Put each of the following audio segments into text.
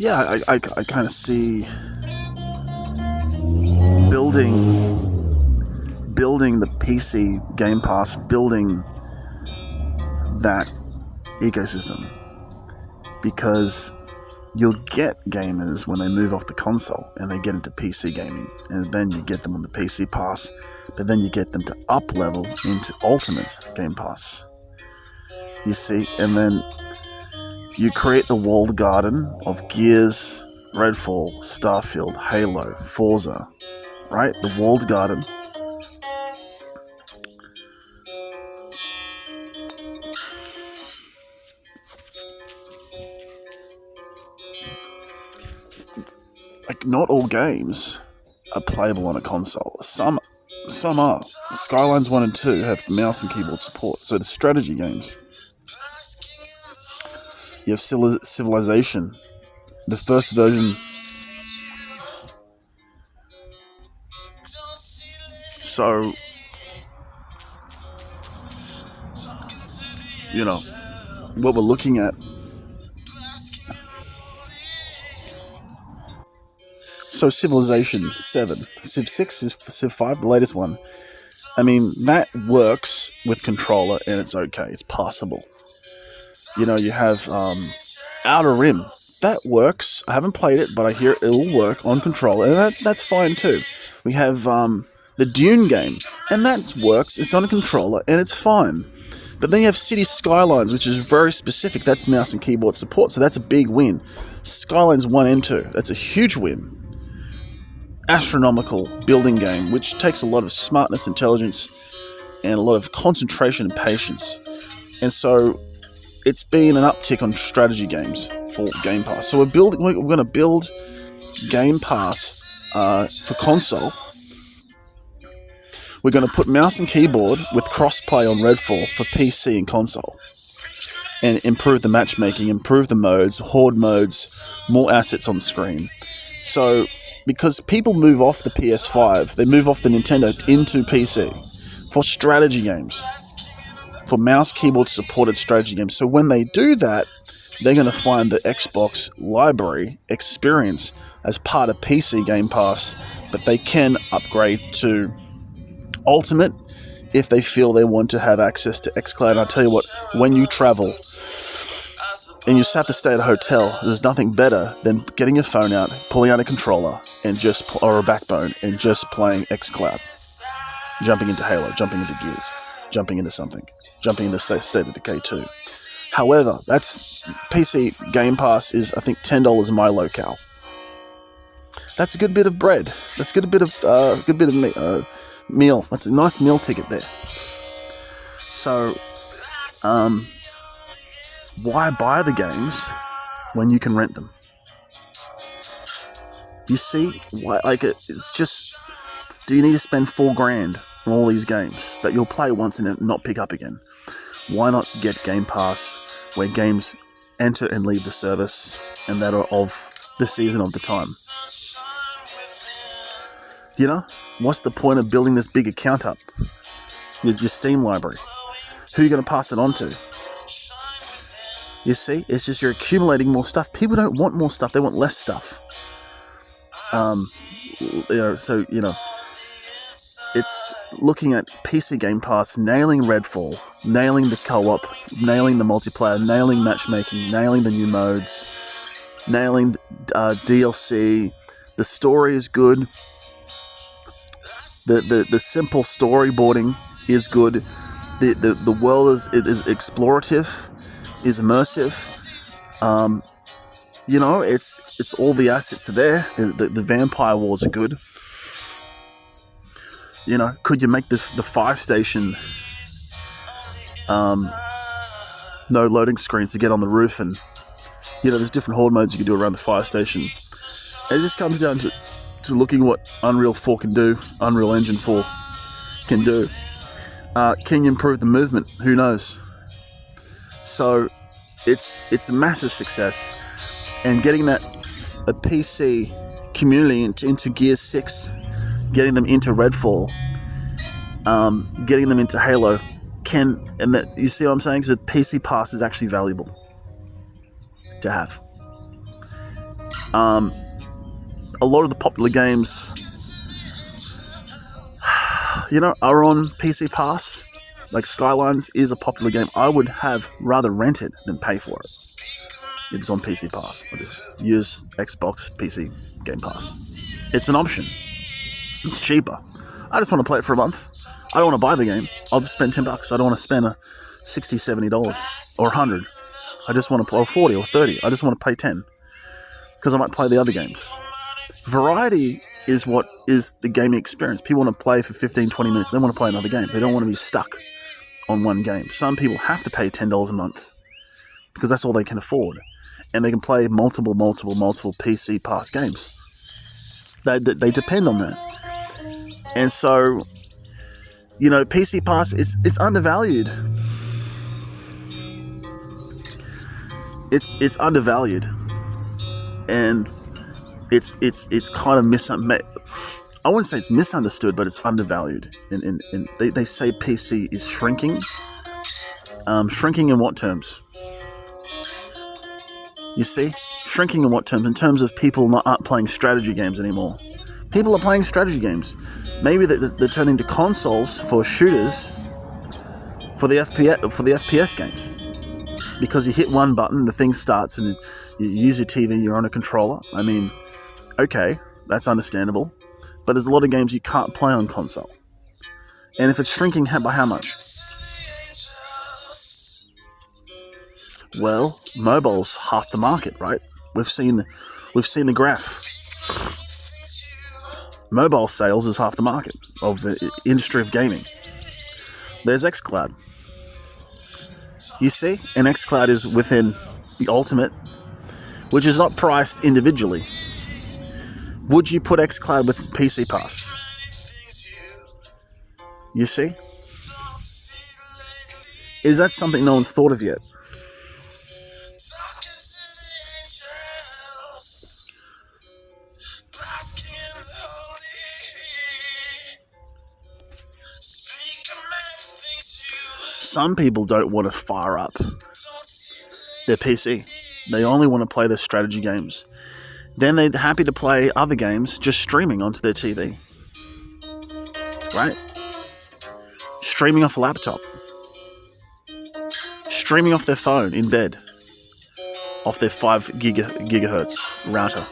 yeah, I kind of see building the PC Game Pass, building that ecosystem, because you'll get gamers when they move off the console and they get into PC gaming, and then you get them on the PC Pass, but then you get them to up level into Ultimate Game Pass. You see, and then you create the walled garden of Gears, Redfall, Starfield, Halo, Forza, right? The walled garden. Like, not all games are playable on a console. Some are. Skylines 1 and 2 have mouse and keyboard support. So the strategy games. You have Civilization. The first version. So, you know, what we're looking at. So Civilization 7, Civ 6, Civ 5, the latest one. I mean, that works with controller and it's okay. It's passable. You know, you have Outer Rim. That works. I haven't played it, but I hear it'll work on controller, and that's fine too. We have the Dune game, and that works. It's on a controller, and it's fine. But then you have City Skylines, which is very specific. That's mouse and keyboard support, so that's a big win. Skylines 1 and 2, that's a huge win. Astronomical building game, which takes a lot of smartness, intelligence, and a lot of concentration and patience. And so it's been an uptick on strategy games for Game Pass. So we're going to build Game Pass for console. We're going to put mouse and keyboard with crossplay on Redfall for PC and console, and improve the matchmaking, improve the modes, horde modes, more assets on screen. So, because people move off the PS5, they move off the Nintendo into PC for strategy games, for mouse keyboard supported strategy games. So when they do that, they're going to find the Xbox library experience as part of PC Game Pass, but they can upgrade to Ultimate if they feel they want to have access to xCloud. And I tell you what, when you travel and you just have to stay at a hotel, there's nothing better than getting your phone out, pulling out a controller, and or a backbone, and just playing xCloud. Jumping into Halo, jumping into Gears, jumping into something, jumping into State of Decay 2. However, that's PC Game Pass is, I think, $10 in my locale. That's a good bit of bread. That's a good bit of meal. That's a nice meal ticket there. So, why buy the games when you can rent them? You see, why? Like, it's just, do you need to spend $4,000 on all these games that you'll play once and not pick up again? Why not get Game Pass, where games enter and leave the service and that are of the season of the time? You know, what's the point of building this big account up with your Steam library? Who are you going to pass it on to? You see, it's just you're accumulating more stuff. People don't want more stuff; they want less stuff. It's looking at PC Game Pass, nailing Redfall, nailing the co-op, nailing the multiplayer, nailing matchmaking, nailing the new modes, nailing DLC. The story is good. The simple storyboarding is good. The world is explorative, is immersive. You know, it's all the assets are there. The vampire wars are good. You know, could you make the fire station no loading screens to get on the roof? And you know, there's different horde modes you can do around the fire station. And it just comes down to looking what Unreal 4 can do, Unreal Engine 4 can do. Can you improve the movement? Who knows? So it's a massive success, and getting a PC community into Gears 6, getting them into Redfall, getting them into Halo, and that, you see what I'm saying? So the PC Pass is actually valuable to have. A lot of the popular games, are on PC Pass. Like Skylines is a popular game. I would have rather rent it than pay for it. It was on PC Pass. I just use Xbox PC Game Pass. It's an option. It's cheaper. I just want to play it for a month. I don't want to buy the game. I'll just spend $10. I don't want to spend $60, $70 or $100. I just want to play 40 or 30. I just want to pay 10 because I might play the other games. Variety is what is the gaming experience. People want to play for 15, 20 minutes. They want to play another game. They don't want to be stuck on one game. Some people have to pay $10 a month because that's all they can afford. And they can play multiple PC Pass games. They depend on that. And so, PC Pass is undervalued. It's undervalued. And it's kind of I wouldn't say it's misunderstood, but it's undervalued. And they say PC is shrinking. Shrinking in what terms? You see? Shrinking in what terms? In terms of people aren't playing strategy games anymore. People are playing strategy games. Maybe they're turning to consoles for shooters for the FPS games. Because you hit one button, the thing starts, and you use your TV, you're on a controller. I mean, okay, that's understandable. But there's a lot of games you can't play on console. And if it's shrinking, by how much? Well, mobile's half the market, right? We've seen the graph. Mobile sales is half the market of the industry of gaming. There's xCloud. You see? And xCloud is within the Ultimate, which is not priced individually. Would you put xCloud with PC Pass? You see? Is that something no one's thought of yet? Some people don't want to fire up their PC. They only want to play their strategy games. Then they're happy to play other games just streaming onto their TV. Right? Streaming off a laptop. Streaming off their phone in bed. Off their 5 gigahertz router.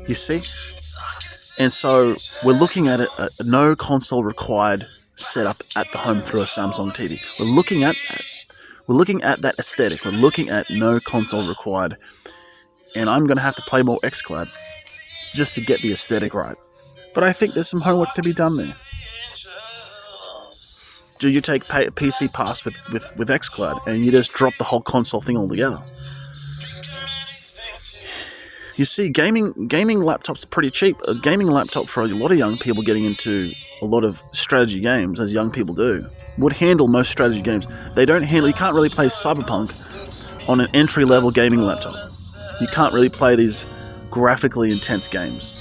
You see? And so we're looking at a no console required setup at the home through a Samsung TV. We're looking at that aesthetic. We're looking at no console required. And I'm going to have to play more xCloud just to get the aesthetic right. But I think there's some homework to be done there. Do you take PC Pass with xCloud and you just drop the whole console thing altogether? You see, gaming laptops are pretty cheap. A gaming laptop for a lot of young people getting into a lot of strategy games, as young people do, would handle most strategy games. You can't really play Cyberpunk on an entry-level gaming laptop. You can't really play these graphically intense games.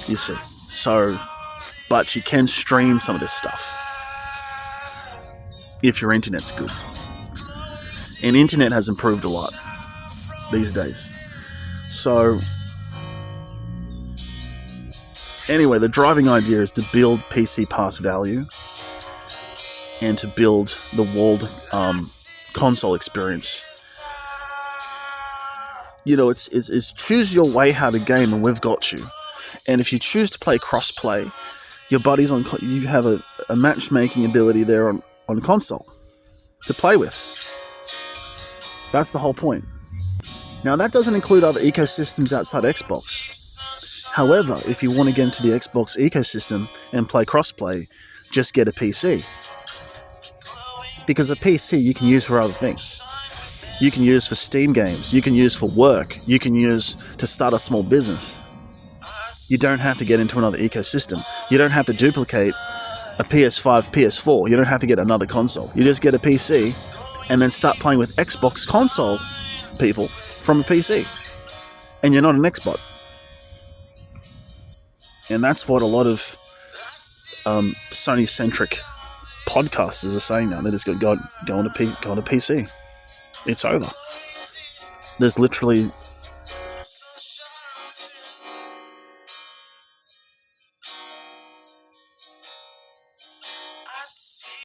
You see. But you can stream some of this stuff. If your internet's good. And internet has improved a lot these days. So, anyway, the driving idea is to build PC Pass value and to build the walled console experience. It's choose your way how to game, and we've got you. And if you choose to play cross-play, your buddies you have a matchmaking ability there on console to play with. That's the whole point. Now, that doesn't include other ecosystems outside Xbox. However, if you want to get into the Xbox ecosystem and play crossplay, just get a PC. Because a PC you can use for other things. You can use for Steam games. You can use for work. You can use to start a small business. You don't have to get into another ecosystem. You don't have to duplicate a PS5, PS4. You don't have to get another console. You just get a PC and then start playing with Xbox console people from a PC. And you're not an Xbot. And that's what a lot of Sony-centric podcasters are saying now. They're just go on a PC. It's over. There's literally